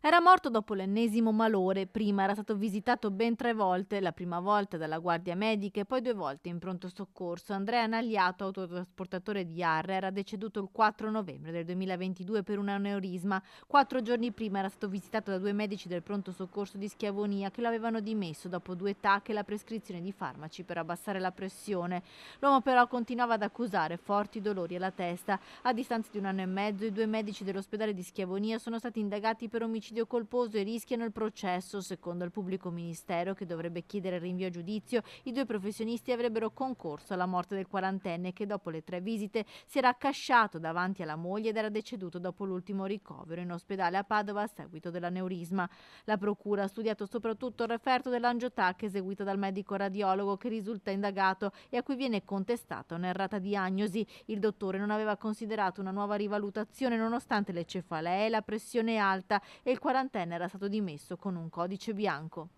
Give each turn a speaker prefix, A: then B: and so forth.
A: Era morto dopo l'ennesimo malore, prima era stato visitato ben 3 volte, la prima volta dalla guardia medica e poi 2 volte in pronto soccorso. Andrea Nagliato, autotrasportatore di Arre, era deceduto il 4 novembre del 2022 per un aneurisma. 4 giorni prima era stato visitato da 2 medici del pronto soccorso di Schiavonia che lo avevano dimesso dopo 2 TAC e la prescrizione di farmaci per abbassare la pressione. L'uomo però continuava ad accusare forti dolori alla testa. A distanza di 1 anno e mezzo i 2 medici dell'ospedale di Schiavonia sono stati indagati per omicidio colposo e rischiano il processo. Secondo il pubblico ministero, che dovrebbe chiedere il rinvio a giudizio, i 2 professionisti avrebbero concorso alla morte del quarantenne che dopo le 3 visite si era accasciato davanti alla moglie ed era deceduto dopo l'ultimo ricovero in ospedale a Padova a seguito dell'aneurisma. La procura ha studiato soprattutto il referto dell'angiotac eseguito dal medico radiologo che risulta indagato e a cui viene contestata un'errata diagnosi. Il dottore non aveva considerato una nuova rivalutazione nonostante le cefalee e la pressione alta e il quarantenne era stato dimesso con un codice bianco.